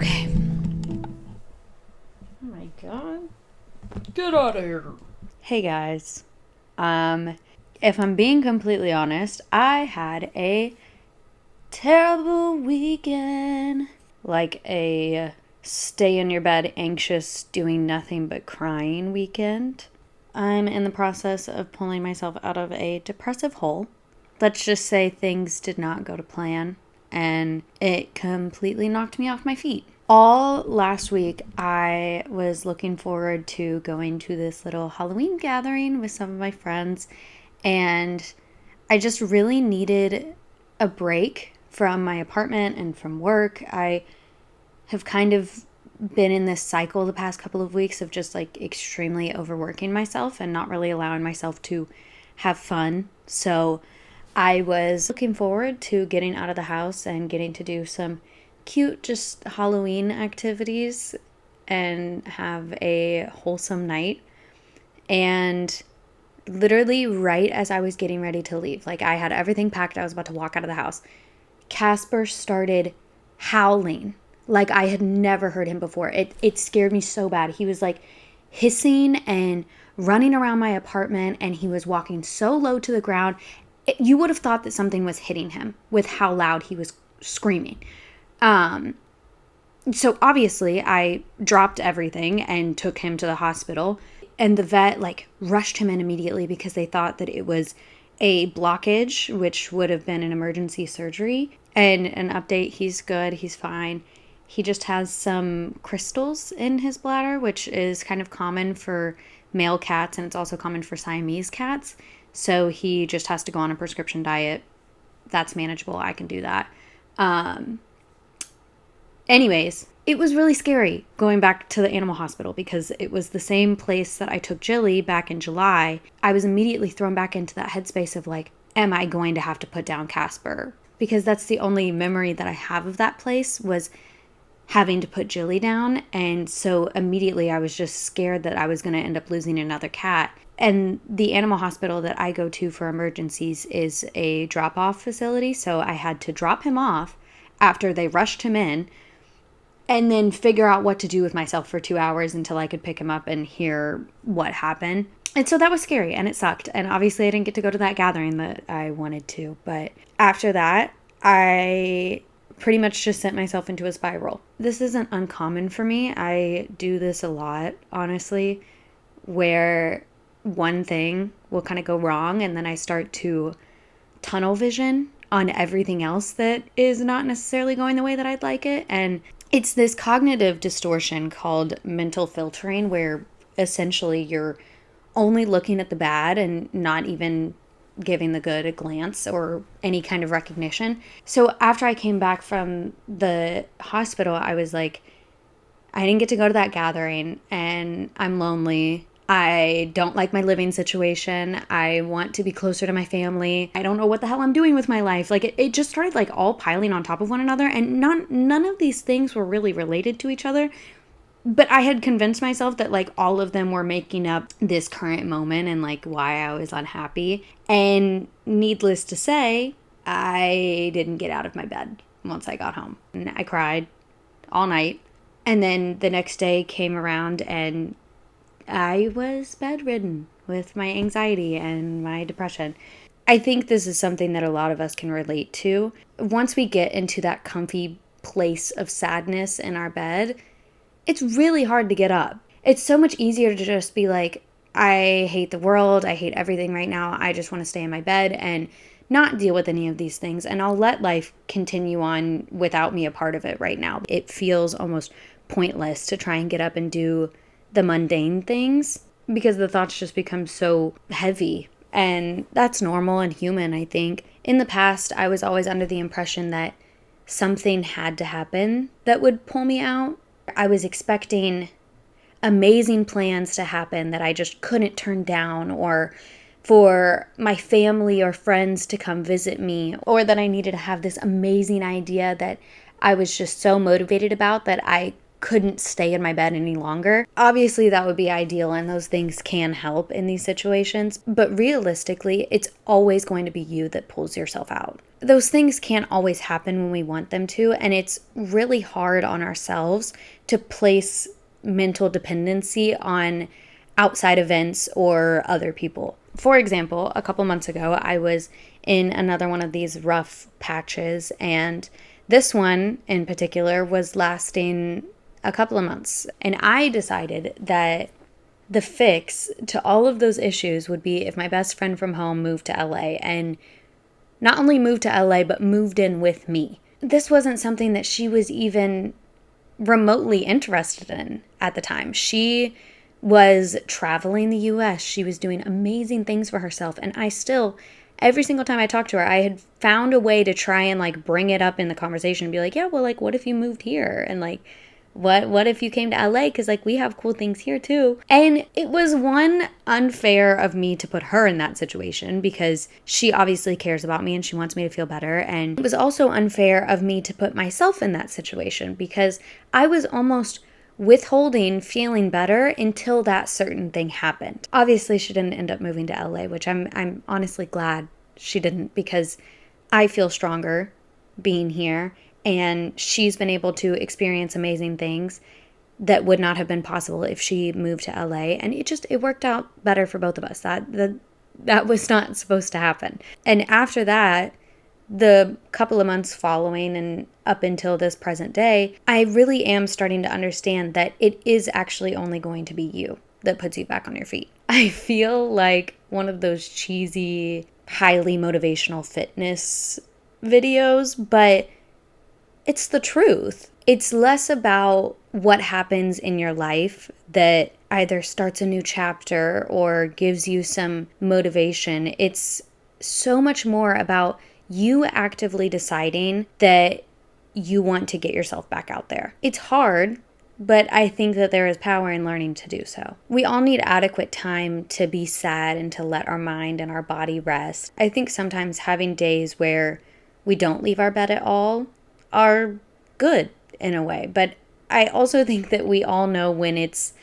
Okay. Oh my god. Get out of here. Hey guys. If I'm being completely honest, I had a terrible weekend. Like a stay in your bed anxious doing nothing but crying weekend. I'm in the process of pulling myself out of a depressive hole. Let's just say things did not go to plan and it completely knocked me off my feet. All last week, I was looking forward to going to this little Halloween gathering with some of my friends, and I just really needed a break from my apartment and from work. I have kind of been in this cycle the past couple of weeks of just like extremely overworking myself and not really allowing myself to have fun. So I was looking forward to getting out of the house and getting to do some cute, just Halloween activities and have a wholesome night. And literally, right as I was getting ready to leave, like I had everything packed, I was about to walk out of the house, Casper started howling like I had never heard him before. It scared me so bad. He was like hissing and running around my apartment, and he was walking so low to the ground. You would have thought that something was hitting him with how loud he was screaming. Um, so obviously I dropped everything and took him to the hospital, and the vet like rushed him in immediately because they thought that it was a blockage, which would have been an emergency surgery. And an update, he's good, he's fine. He just has some crystals in his bladder, which is kind of common for male cats, and it's also common for Siamese cats. So he just has to go on a prescription diet. That's manageable. I can do that. Um, Anyways, it was really scary going back to the animal hospital because it was the same place that I took Jilly back in July. I was immediately thrown back into that headspace of like, am I going to have to put down Casper? Because that's the only memory that I have of that place was having to put Jilly down. And so immediately I was just scared that I was going to end up losing another cat. And the animal hospital that I go to for emergencies is a drop-off facility. So I had to drop him off after they rushed him in and then figure out what to do with myself for 2 hours until I could pick him up and hear what happened. And so that was scary and it sucked. And obviously I didn't get to go to that gathering that I wanted to. But after that, I pretty much just sent myself into a spiral. This isn't uncommon for me. I do this a lot, honestly, where one thing will kind of go wrong and then I start to tunnel vision on everything else that is not necessarily going the way that I'd like it. And it's this cognitive distortion called mental filtering, where essentially you're only looking at the bad and not even giving the good a glance or any kind of recognition. So after I came back from the hospital, I was like, I didn't get to go to that gathering and I'm lonely. I don't like my living situation. I want to be closer to my family. I don't know what the hell I'm doing with my life. Like it just started like all piling on top of one another, and none of these things were really related to each other. But I had convinced myself that like all of them were making up this current moment and like why I was unhappy. And needless to say, I didn't get out of my bed once I got home. And I cried all night. And then the next day came around and I was bedridden with my anxiety and my depression. I think this is something that a lot of us can relate to. Once we get into that comfy place of sadness in our bed, it's really hard to get up. It's so much easier to just be like, I hate the world, I hate everything right now, I just want to stay in my bed and not deal with any of these things, and I'll let life continue on without me a part of it right now. It feels almost pointless to try and get up and do the mundane things because the thoughts just become so heavy. And that's normal and human, I think. In the past, I was always under the impression that something had to happen that would pull me out. I was expecting amazing plans to happen that I just couldn't turn down, or for my family or friends to come visit me, or that I needed to have this amazing idea that I was just so motivated about that I couldn't stay in my bed any longer. Obviously, that would be ideal, and those things can help in these situations. But realistically, it's always going to be you that pulls yourself out. Those things can't always happen when we want them to, and it's really hard on ourselves to place mental dependency on outside events or other people. For example, a couple months ago, I was in another one of these rough patches, and this one in particular was lasting a couple of months. And I decided that the fix to all of those issues would be if my best friend from home moved to LA, and not only moved to LA, but moved in with me. This wasn't something that she was even remotely interested in at the time. She was traveling the US. She was doing amazing things for herself. And I still, every single time I talked to her, I had found a way to try and like bring it up in the conversation and be like, yeah, well, like, what if you moved here? And like, what if you came to LA? Because like we have cool things here too. And it was one, unfair of me to put her in that situation because she obviously cares about me and she wants me to feel better. And it was also unfair of me to put myself in that situation because I was almost withholding feeling better until that certain thing happened. Obviously, she didn't end up moving to LA, which I'm honestly glad she didn't because I feel stronger being here. And she's been able to experience amazing things that would not have been possible if she moved to LA. And it worked out better for both of us. That was not supposed to happen. And after that, the couple of months following and up until this present day, I really am starting to understand that it is actually only going to be you that puts you back on your feet. I feel like one of those cheesy, highly motivational fitness videos, but it's the truth. It's less about what happens in your life that either starts a new chapter or gives you some motivation. It's so much more about you actively deciding that you want to get yourself back out there. It's hard, but I think that there is power in learning to do so. We all need adequate time to be sad and to let our mind and our body rest. I think sometimes having days where we don't leave our bed at all are good in a way, but I also think that we all know when it's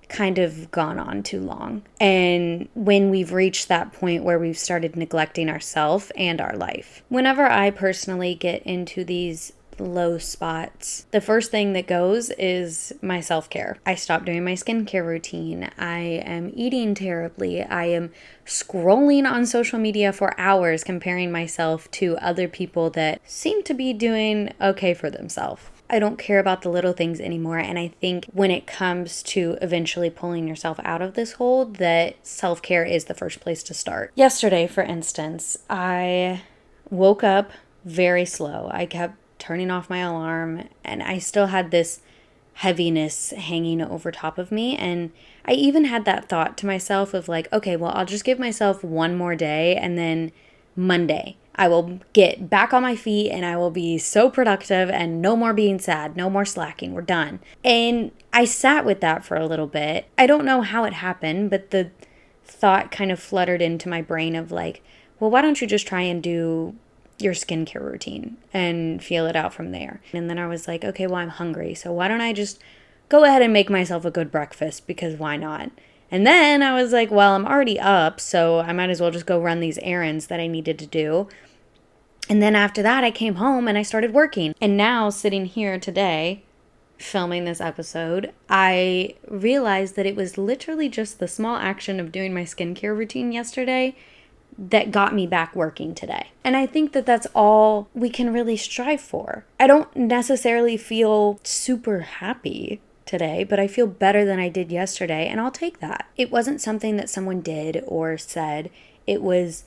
kind of gone on too long and when we've reached that point where we've started neglecting ourselves and our life. Whenever I personally get into these low spots, the first thing that goes is my self-care. I stop doing my skincare routine. I am eating terribly. I am scrolling on social media for hours comparing myself to other people that seem to be doing okay for themselves. I don't care about the little things anymore. And I think when it comes to eventually pulling yourself out of this hole, that self-care is the first place to start. Yesterday, for instance, I woke up very slow. I kept turning off my alarm and I still had this heaviness hanging over top of me. And I even had that thought to myself of like, okay, well, I'll just give myself one more day and then Monday I will get back on my feet and I will be so productive and no more being sad, no more slacking, we're done. And I sat with that for a little bit. I don't know how it happened, but the thought kind of fluttered into my brain of like, well, why don't you just try and do your skincare routine and feel it out from there? And then I was like, okay, well, I'm hungry, so why don't I just go ahead and make myself a good breakfast, because why not? And then I was like, well, I'm already up, so I might as well just go run these errands that I needed to do. And then after that, I came home and I started working. And now, sitting here today, filming this episode, I realized that it was literally just the small action of doing my skincare routine yesterday that got me back working today. And I think that that's all we can really strive for. I don't necessarily feel super happy today, but I feel better than I did yesterday, and I'll take that. It wasn't something that someone did or said. It was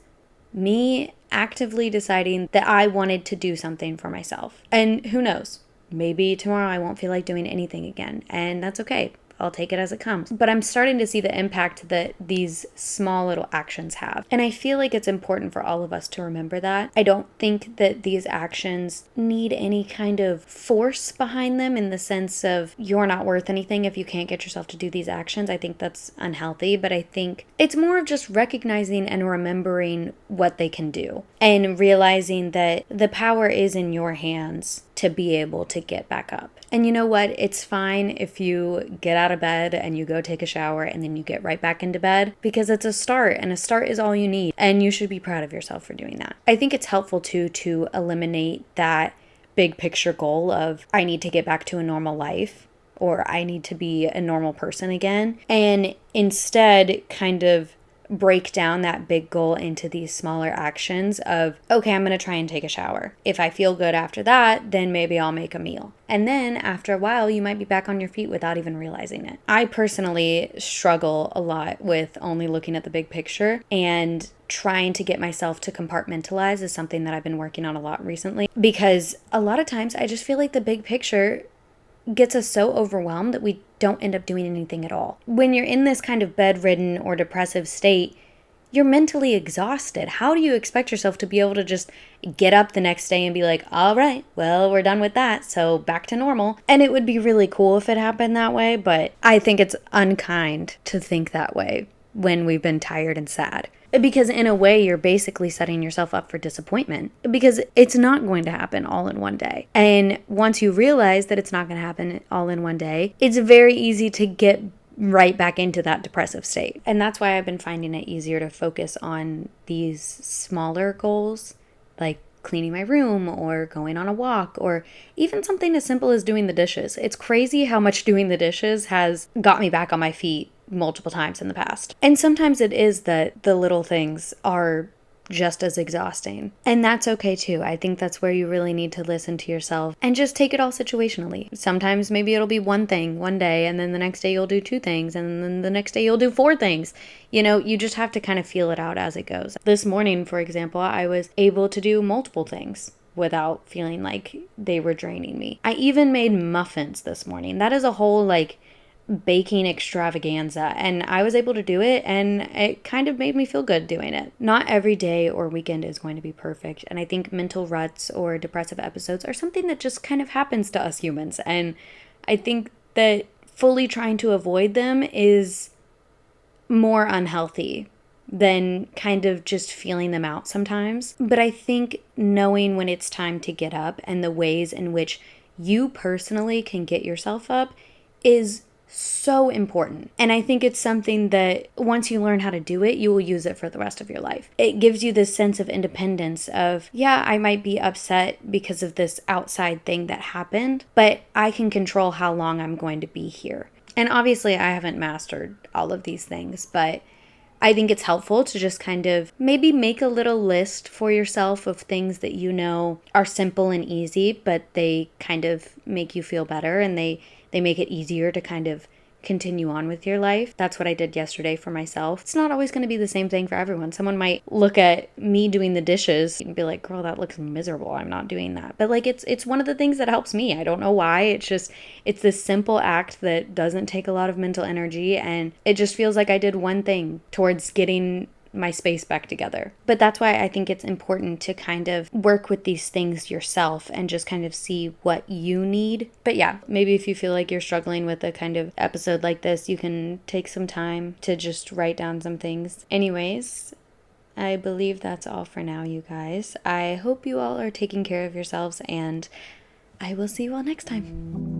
me actively deciding that I wanted to do something for myself. And who knows? Maybe tomorrow I won't feel like doing anything again, and that's okay. I'll take it as it comes. But I'm starting to see the impact that these small little actions have. And I feel like it's important for all of us to remember that. I don't think that these actions need any kind of force behind them in the sense of you're not worth anything if you can't get yourself to do these actions. I think that's unhealthy, but I think it's more of just recognizing and remembering what they can do and realizing that the power is in your hands to be able to get back up. And you know what? It's fine if you get out of bed and you go take a shower and then you get right back into bed, because it's a start, and a start is all you need. And you should be proud of yourself for doing that. I think it's helpful too to eliminate that big picture goal of I need to get back to a normal life, or I need to be a normal person again, and instead kind of break down that big goal into these smaller actions of, okay, I'm going to try and take a shower. If I feel good after that, then maybe I'll make a meal. And then after a while, you might be back on your feet without even realizing it. I personally struggle a lot with only looking at the big picture, and trying to get myself to compartmentalize is something that I've been working on a lot recently, because a lot of times I just feel like the big picture gets us so overwhelmed that we don't end up doing anything at all. When you're in this kind of bedridden or depressive state, you're mentally exhausted. How do you expect yourself to be able to just get up the next day and be like, all right, well, we're done with that, so back to normal? And it would be really cool if it happened that way, but I think it's unkind to think that way when we've been tired and sad. Because in a way, you're basically setting yourself up for disappointment, because it's not going to happen all in one day. And once you realize that it's not going to happen all in one day, it's very easy to get right back into that depressive state. And that's why I've been finding it easier to focus on these smaller goals, like cleaning my room or going on a walk, or even something as simple as doing the dishes. It's crazy how much doing the dishes has got me back on my feet multiple times in the past. And sometimes it is that the little things are just as exhausting. And that's okay too. I think that's where you really need to listen to yourself and just take it all situationally. Sometimes maybe it'll be one thing one day, and then the next day you'll do two things, and then the next day you'll do four things. You know, you just have to kind of feel it out as it goes. This morning, for example, I was able to do multiple things without feeling like they were draining me. I even made muffins this morning. That is a whole baking extravaganza, and I was able to do it, and it kind of made me feel good doing it. Not every day or weekend is going to be perfect, and I think mental ruts or depressive episodes are something that just kind of happens to us humans, and I think that fully trying to avoid them is more unhealthy than kind of just feeling them out sometimes. But I think knowing when it's time to get up and the ways in which you personally can get yourself up is so important. And I think it's something that once you learn how to do it, you will use it for the rest of your life. It gives you this sense of independence of, yeah, I might be upset because of this outside thing that happened, but I can control how long I'm going to be here. And obviously I haven't mastered all of these things, but I think it's helpful to just kind of maybe make a little list for yourself of things that you know are simple and easy, but they kind of make you feel better, and they make it easier to kind of continue on with your life. That's what I did yesterday for myself. It's not always going to be the same thing for everyone. Someone might look at me doing the dishes and be like, girl, that looks miserable. I'm not doing that. But it's one of the things that helps me. I don't know why. It's this simple act that doesn't take a lot of mental energy, and it just feels like I did one thing towards getting my space back together. But that's why I think it's important to kind of work with these things yourself and just kind of see what you need. But yeah, maybe if you feel like you're struggling with a kind of episode like this, you can take some time to just write down some things. Anyways, I believe that's all for now, you guys. I hope you all are taking care of yourselves, and I will see you all next time.